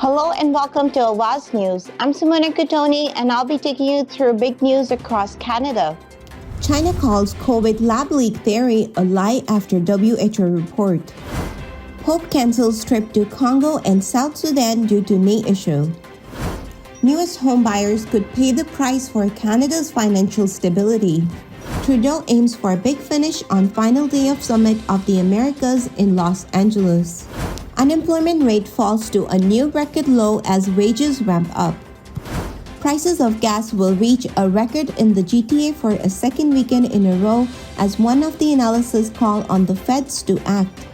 Hello and welcome to Awaz News. I'm Simona Kutoni and I'll be taking you through big news across Canada. China calls COVID lab leak theory a lie after WHO report. Pope cancels trip to Congo and South Sudan due to knee issue. Newest home buyers could pay the price for Canada's financial stability. Trudeau aims for a big finish on final day of Summit of the Americas in Los Angeles. Unemployment rate falls to a new record low as wages ramp up. Prices of gas will reach a record in the GTA for a second weekend in a row as one of the analysts call on the feds to act.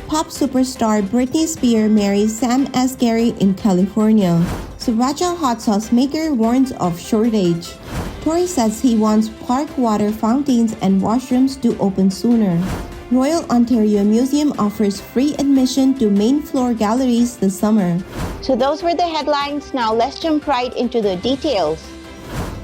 Pop superstar Britney Spears marries Sam Asghari in California. Sriracha hot sauce maker warns of shortage. Tory says he wants park water fountains and washrooms to open sooner. Royal Ontario Museum offers free admission to main floor galleries this summer. So those were the headlines. Now let's jump right into the details.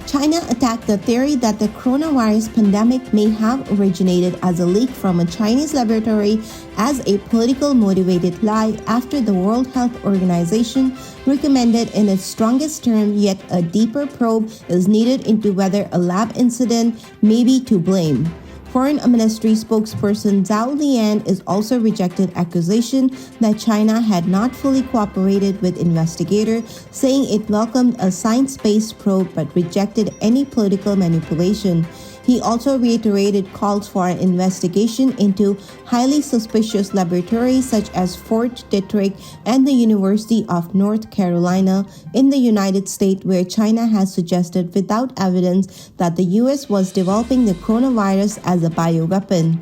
China attacked the theory that the coronavirus pandemic may have originated as a leak from a Chinese laboratory as a politically motivated lie after the World Health Organization recommended in its strongest term, yet a deeper probe is needed into whether a lab incident may be to blame. Foreign Ministry spokesperson Zhao Lian is also rejected accusation that China had not fully cooperated with investigators, saying it welcomed a science-based probe but rejected any political manipulation. He also reiterated calls for an investigation into highly suspicious laboratories such as Fort Detrick and the University of North Carolina in the United States, where China has suggested without evidence that the U.S. was developing the coronavirus as a bioweapon.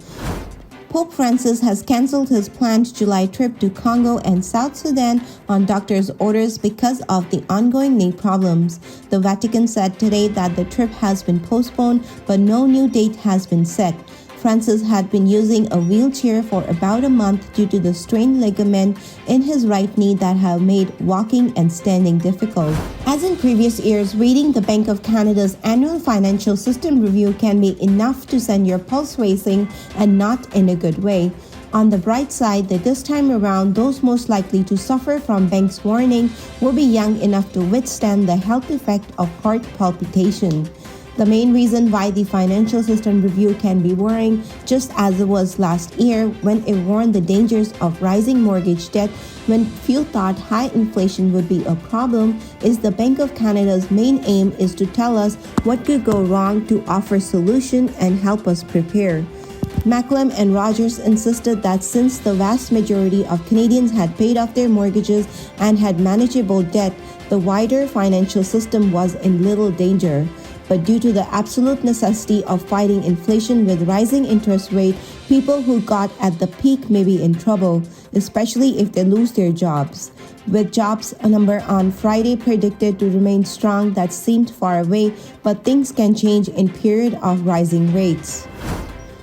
Pope Francis has canceled his planned July trip to Congo and South Sudan on doctors' orders because of the ongoing knee problems. The Vatican said today that the trip has been postponed, but no new date has been set. Francis had been using a wheelchair for about a month due to the strained ligament in his right knee that have made walking and standing difficult. As in previous years, reading the Bank of Canada's annual financial system review can be enough to send your pulse racing, and not in a good way. On the bright side, that this time around, those most likely to suffer from bank's warning will be young enough to withstand the health effect of heart palpitation. The main reason why the financial system review can be worrying, just as it was last year when it warned the dangers of rising mortgage debt when few thought high inflation would be a problem, is the Bank of Canada's main aim is to tell us what could go wrong to offer solution and help us prepare. Macklem and Rogers insisted that since the vast majority of Canadians had paid off their mortgages and had manageable debt, the wider financial system was in little danger. But due to the absolute necessity of fighting inflation with rising interest rate, people who got at the peak may be in trouble, especially if they lose their jobs. With jobs number on Friday predicted to remain strong, that seemed far away, but things can change in period of rising rates.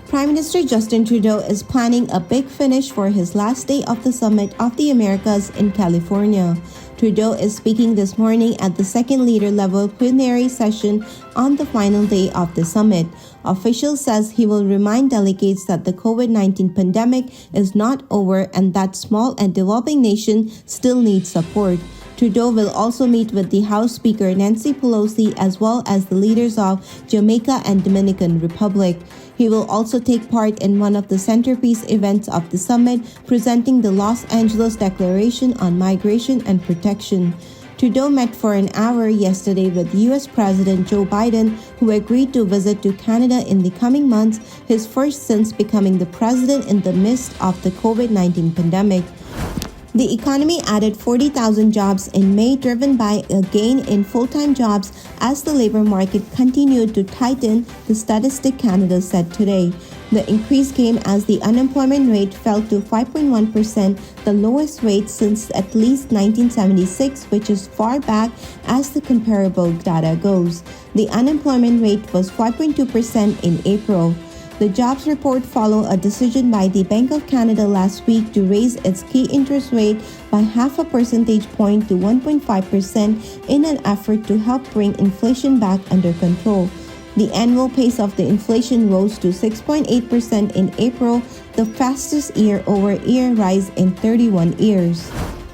Prime Minister Justin Trudeau is planning a big finish for his last day of the Summit of the Americas in California. Trudeau is speaking this morning at the second leader-level plenary session on the final day of the summit. Officials says he will remind delegates that the COVID-19 pandemic is not over and that small and developing nations still need support. Trudeau will also meet with the House Speaker Nancy Pelosi as well as the leaders of Jamaica and Dominican Republic. He will also take part in one of the centerpiece events of the summit, presenting the Los Angeles Declaration on Migration and Protection. Trudeau met for an hour yesterday with U.S. President Joe Biden, who agreed to visit to Canada in the coming months, his first since becoming the president in the midst of the COVID-19 pandemic. The economy added 40,000 jobs in May, driven by a gain in full-time jobs as the labor market continued to tighten, the Statistic Canada said today. The increase came as the unemployment rate fell to 5.1%, the lowest rate since at least 1976, which is far back as the comparable data goes. The unemployment rate was 5.2% in April. The jobs report followed a decision by the Bank of Canada last week to raise its key interest rate by half a percentage point to 1.5% in an effort to help bring inflation back under control. The annual pace of the inflation rose to 6.8% in April, the fastest year-over-year rise in 31 years.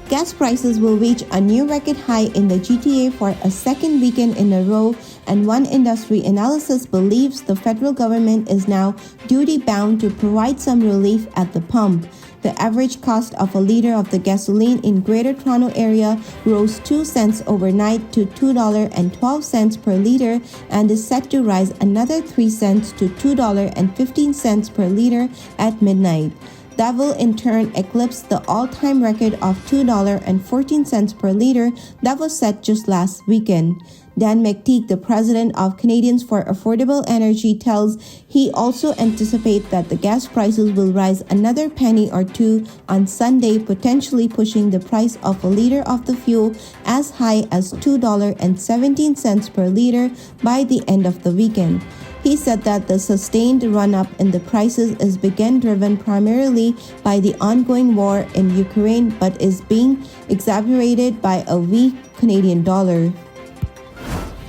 Gas prices will reach a new record high in the GTA for a second weekend in a row, and one industry analysis believes the federal government is now duty-bound to provide some relief at the pump. The average cost of a liter of the gasoline in Greater Toronto Area rose 2 cents overnight to $2.12 per liter and is set to rise another 3 cents to $2.15 per liter at midnight. That will in turn eclipse the all-time record of $2.14 per liter that was set just last weekend. Dan McTeague, the president of Canadians for Affordable Energy, tells he also anticipates that the gas prices will rise another penny or two on Sunday, potentially pushing the price of a liter of the fuel as high as $2.17 per liter by the end of the weekend. He said that the sustained run-up in the prices is being driven primarily by the ongoing war in Ukraine, but is being exacerbated by a weak Canadian dollar.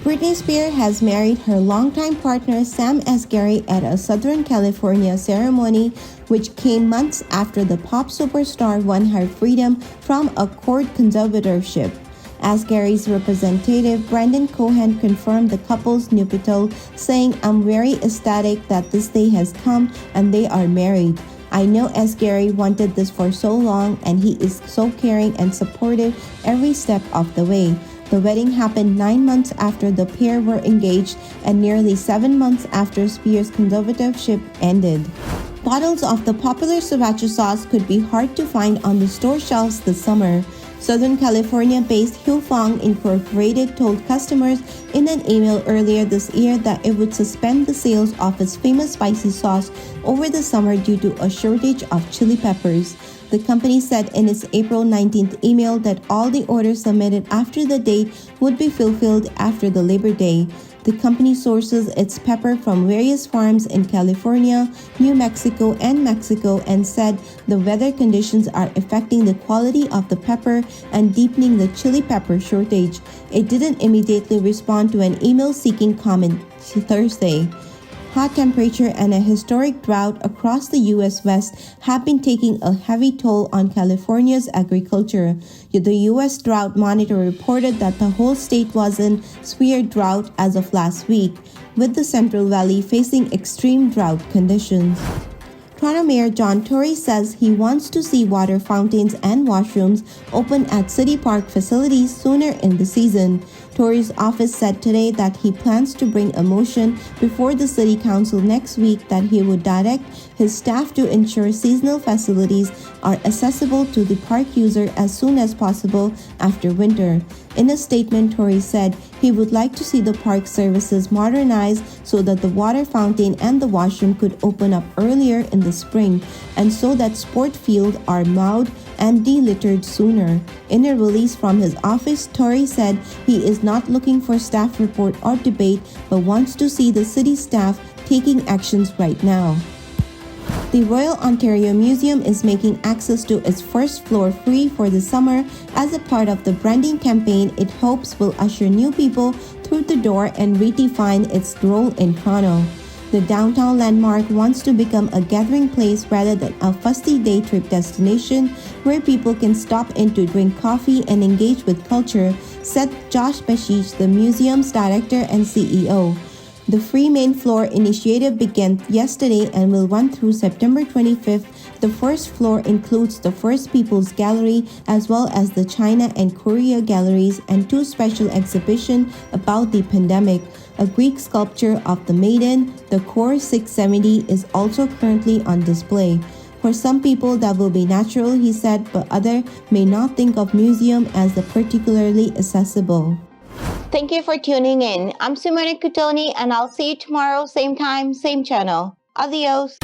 Britney Spears has married her longtime partner Sam Asghari at a Southern California ceremony, which came months after the pop superstar won her freedom from a court conservatorship. Asghari's representative Brendan Cohen confirmed the couple's nuptial, saying, "I'm very ecstatic that this day has come and they are married. I know Asghari wanted this for so long and he is so caring and supportive every step of the way." The wedding happened 9 months after the pair were engaged and nearly 7 months after Spears' conservatorship ended. Bottles of the popular sriracha sauce could be hard to find on the store shelves this summer. Southern California-based Hufong Incorporated told customers in an email earlier this year that it would suspend the sales of its famous spicy sauce over the summer due to a shortage of chili peppers. The company said in its April 19th email that all the orders submitted after the date would be fulfilled after the Labor Day. The company sources its pepper from various farms in California, New Mexico, and Mexico, and said the weather conditions are affecting the quality of the pepper and deepening the chili pepper shortage. It didn't immediately respond to an email seeking comment Thursday. Hot temperature and a historic drought across the U.S. West have been taking a heavy toll on California's agriculture. The U.S. Drought Monitor reported that the whole state was in severe drought as of last week, with the Central Valley facing extreme drought conditions. Toronto Mayor John Tory says he wants to see water fountains and washrooms open at City Park facilities sooner in the season. Tory's office said today that he plans to bring a motion before the City Council next week that he would direct his staff to ensure seasonal facilities are accessible to the park user as soon as possible after winter. In a statement, Tory said he would like to see the park services modernized so that the water fountain and the washroom could open up earlier in the spring, and so that sport fields are mowed and delittered sooner. In a release from his office, Tory said he is not looking for staff report or debate, but wants to see the city staff taking actions right now. The Royal Ontario Museum is making access to its first floor free for the summer as a part of the branding campaign it hopes will usher new people through the door and redefine its role in Toronto. The downtown landmark wants to become a gathering place rather than a fusty day trip destination where people can stop in to drink coffee and engage with culture, said Josh Bashish, the museum's director and CEO. The free main floor initiative began yesterday and will run through September 25th. The first floor includes the First People's Gallery as well as the China and Korea galleries and 2 special exhibitions about the pandemic. A Greek sculpture of the Maiden, the Core 670, is also currently on display. For some people that will be natural, he said, but others may not think of museum as particularly accessible. Thank you for tuning in. I'm Simone Cutoni, and I'll see you tomorrow, same time, same channel. Adios.